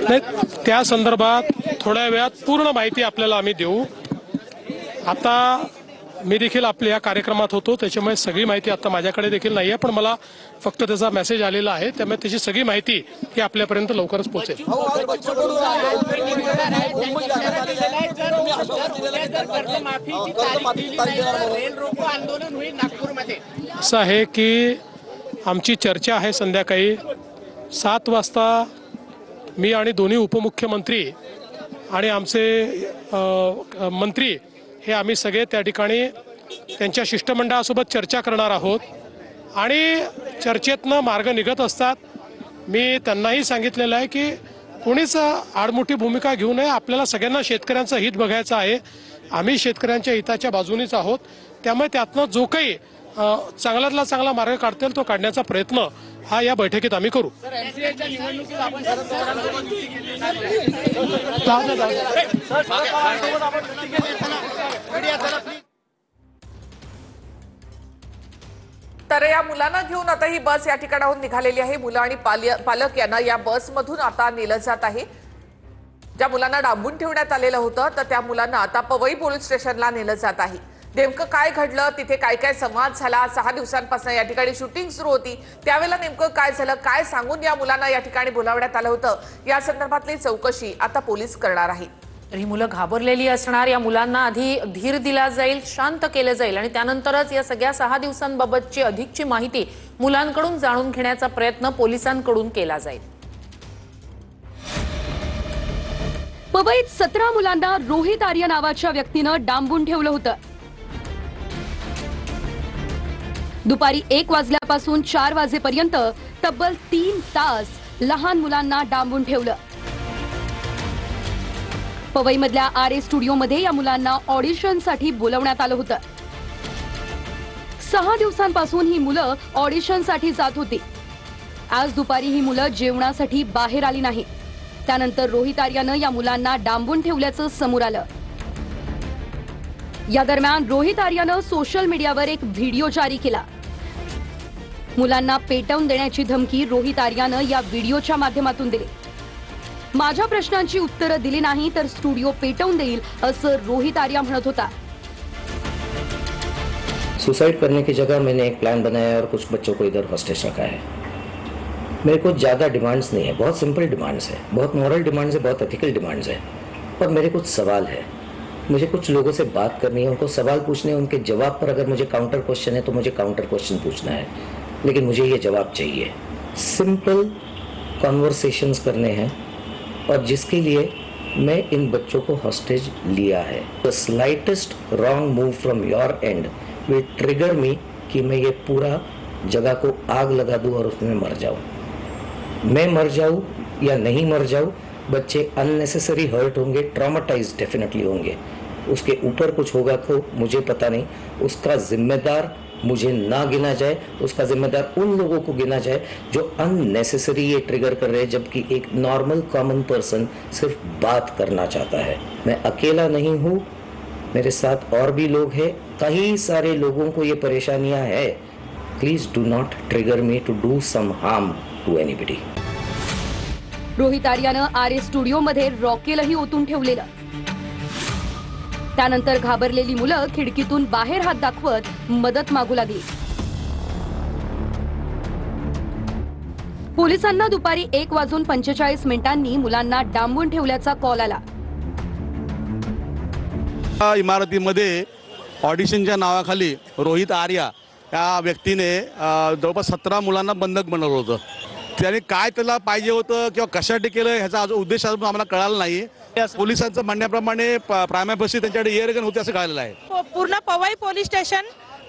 नाही, त्या संदर्भात थोड्या वेळात पूर्ण माहिती आपल्याला आम्ही देऊ। आता मी देखील आपल्या या कार्यक्रमात होतो, त्याच्यामुळे सगळी माहिती आता माझ्याकडे देखील नाहीये, पण मला फक्त त्याचा मेसेज आलेला आहे, त्यामुळे त्याची सगळी माहिती ही आपल्यापर्यंत लवकरच पोहोचेल। असं आहे की आमची चर्चा आहे संध्याकाळी 7 वाजता मी आणि दोन्ही उपमुख्यमंत्री आणि आमचे मंत्री हे आम्ही सगळे त्या ठिकाणी त्यांच्या शिष्टमंडळासोबत चर्चा करणार आहोत आणि चर्चेतनं मार्ग निघत असतात। मी त्यांनाही सांगितलेलं आहे की कोणीच आडमुठी भूमिका घेऊ नये, आपल्याला सगळ्यांना शेतकऱ्यांचं हित बघायचं आहे, आम्ही शेतकऱ्यांच्या हिताच्या बाजूनेच आहोत, त्यामुळे त्यातनं जो काही चांगल्यातला चांगला मार्ग काढता येईल तो काढण्याचा प्रयत्न हा या बैठकीत आम्ही करू। तर या मुलांना घेऊन आता ही बस या ठिकाणाहून निघालेली आहे। मुलं आणि पालक यांना या बसमधून आता नेलं जात आहे। ज्या मुलांना डांबून ठेवण्यात आलेलं होतं तर त्या मुलांना आता पवई पोलीस स्टेशनला नेलं जात आहे। नेमकं काय घडलं, तिथे काय काय संवाद झाला, 6 दिवसांपासून या ठिकाणी शूटिंग सुरू होती, त्यावेळेला नेमकं काय झालं, काय सांगून या मुलांना या ठिकाणी बोलावण्यात आलं होतं, या संदर्भातली चौकशी आता पोलीस करणार आहेत। तर ही मुलं घाबरलेली असणार, या मुलांना आधी धीर दिला जाईल, शांत केलं जाईल आणि त्यानंतरच या सगळ्या 6 दिवसांबाबतची अधिकची माहिती मुलांकडून जाणून घेण्याचा प्रयत्न पोलिसांकडून केला जाईल। पवईत 17 मुलांना रोहित आर्य नावाच्या व्यक्तीनं डांबून ठेवलं होतं। दुपारी 1 वाजल्यापासून 4 वाजेपर्यंत तब्बल 3 तास लहान मुलांना डांबून ठेवलं। पवईमधल्या आरे स्टुडिओमध्ये या मुलांना ऑडिशनसाठी बोलवण्यात आलं होतं। 6 दिवसांपासून ही मुलं ऑडिशनसाठी जात होती। आज दुपारी ही मुलं जेवणासाठी बाहेर आली नाही। त्यानंतर रोहित आर्यानं या मुलांना डांबून ठेवल्याचं समोर आलं। या दरम्यान रोहित आर्यानं सोशल मीडियावर एक व्हिडिओ जारी केला। मुलांना पेटवून देण्याची धमकी रोहित आर्यानं या व्हिडिओच्या माध्यमातून दिली। माझ्या प्रश्नांची उत्तरं दिली नाही तर स्टुडिओ पेटवून देईल असं रोहित आर्या म्हणत होता। सुसाइड करने की जगह मैंने एक प्लान बनाया और कुछ बच्चों को इधर हॉस्टेज रखा है। मेरे को ज़्यादा डिमांड्स नहीं है, बहुत सिंपल डिमांड्स है, बहुत मॉरल डिमांड्स है, बहुत एथिकल डिमांड्स है, पर मेरे कुछ सवाल है। मुझे कुछ लोगों से बात करनी है, उनको सवाल पूछने हैं, उनके जवाब पर अगर मुझे काउंटर क्वेश्चन है तो मुझे काउंटर क्वेश्चन पूछना है, लेकिन मुझे ये जवाब चाहिए। सिंपल कॉन्वर्सेशंस करने हैं और जिसके लिए मैं इन बच्चों को हॉस्टेज लिया है। The slightest wrong move from your end will trigger me कि मैं ये पूरा जगह को आग लगा दूं और उसमें मर जाऊं। मैं मर जाऊं या नहीं मर जाऊं, बच्चे अननेसेसरी हर्ट होंगे, ट्रॉमाटाइज डेफिनेटली होंगे। उसके ऊपर कुछ होगा तो मुझे पता नहीं, उसका जिम्मेदार मुझे ना गिना जाए, उसका जिम्मेदार उन लोगों को गिना जाए जो अननेसेसरी ये ट्रिगर कर रहे हैं, जबकि एक नॉर्मल कॉमन पर्सन सिर्फ बात करना चाहता है। मैं अकेला नहीं हूँ, मेरे साथ और भी लोग हैं, कई सारे लोगों को ये परेशानियां है। Please do not trigger me to do some harm to anybody. Rohit आर्यानं आरे स्टुडिओमध्ये रॉकेलही ओतून ठेवलेलं। त्यानंतर घाबरलेली मुलं खिडकीतून बाहेर हात दाखवत मदत मागू लागली। पोलिसांना दुपारी 1:45 मुलांना डांबून ठेवल्याचा कॉल आला। इमारतीमध्ये ऑडिशनच्या नावाखाली रोहित आर्या या व्यक्तीने जवळपास 17 मुलांना बंधक बनवलं होतं। त्याने काय त्याला पाहिजे होतं किंवा कशासाठी केलं ह्याचा उद्देश अजून आम्हाला कळाला नाही। पोलिसांचं म्हणण्याप्रमाणे प्रायमरी त्यांच्याकडे एअरगन होते असं कळलेलं आहे। पूर्ण पवई पोलीस स्टेशन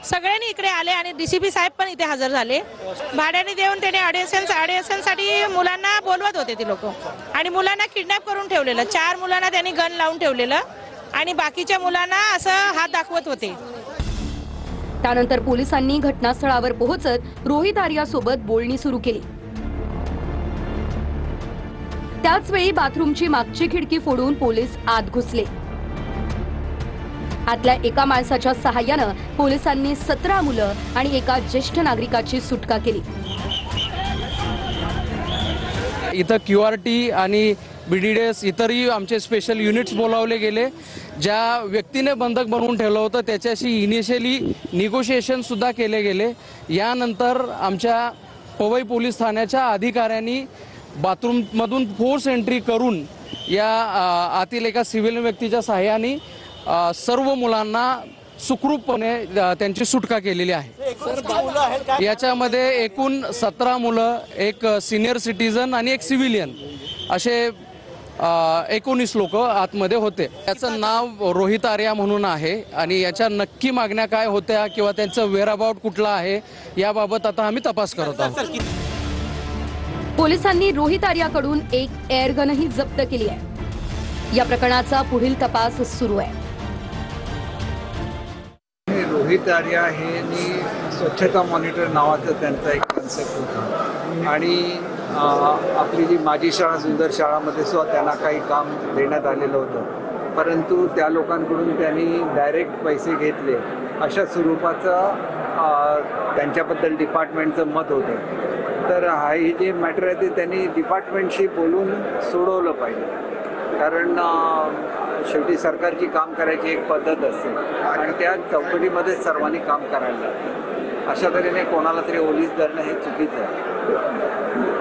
सगळ्यांनी इकडे आले आणि डीसीपी साहेब पण इथे हजर झाले। भाड्याने देऊन त्याने ऑडिशनसाठी मुलांना बोलवत होते ते लोक आणि मुलांना किडनॅप करून ठेवलेलं। 4 मुलांना त्यांनी गन लावून ठेवलेलं आणि बाकीच्या मुलांना असं हात दाखवत होते। त्यानंतर पोलिसांनी घटनास्थळावर पोहोचत रोहित आर्यासोबत बोलणी सुरू केली। त्याच वेळी बाथरूमची मागची खिडकी फोडून पोलीस आत घुसले। आतल्या एका माणसाच्या सहाय्यानं पोलिसांनी 17 मुलं आणि एका ज्येष्ठ नागरिकाची सुटका केली। इथं QRT आणि BDDS इतरही आमचे स्पेशल युनिट्स बोलावले गेले. ज्या व्यक्तीने बंधक बनवून ठेवलं होतं त्याच्याशी इनिशियली निगोशिएशनसुद्धा केले गेले. यानंतर आमच्या पवई पोलीस ठाण्याच्या अधिकाऱ्यांनी बाथरूममधून फोर्स एंट्री करून या आतील एका सिव्हिल व्यक्तीच्या सहाय्याने सर्व मुलांना सुखरूपपणे त्यांची सुटका केलेली आहे. याच्यामध्ये एकूण 17 मुलं, एक सिनियर सिटीजन आणि एक सिव्हिलियन असे 19 लोक आतमध्ये होते. याचं नाव रोहित आर्या म्हणून आहे आणि याच्या नक्की मागण्या काय होत्या किंवा त्यांचं वेअरअबाउट कुठला आहे याबाबत आता आम्ही तपास करत आहोत. पोलिसांनी रोहित आर्याकडून एक एअरगनही जप्त केली आहे. या प्रकरणाचा पुढील तपास सुरू आहे. रोहित आर्या हे स्वच्छता मॉनिटर नावाचं त्यांचा एक कन्सेप्ट होता आणि आपली जी माझी शाळा सुंदर शाळामध्ये सुद्धा त्यांना काही काम देण्यात आलेलं होतं, परंतु त्या लोकांकडून त्यांनी डायरेक्ट पैसे घेतले अशा स्वरूपाचं त्यांच्याबद्दल डिपार्टमेंटचं मत होतं. तर हे जे मॅटर आहे ते त्यांनी डिपार्टमेंटशी बोलून सोडवलं पाहिजे, कारण शेवटी सरकारची काम करायची एक पद्धत असते आणि त्या चौकटीमध्ये सर्वांनी काम करायला लागतं. अशा तऱ्हेने कोणाला तरी ओलीस धरणं हे चुकीचं आहे.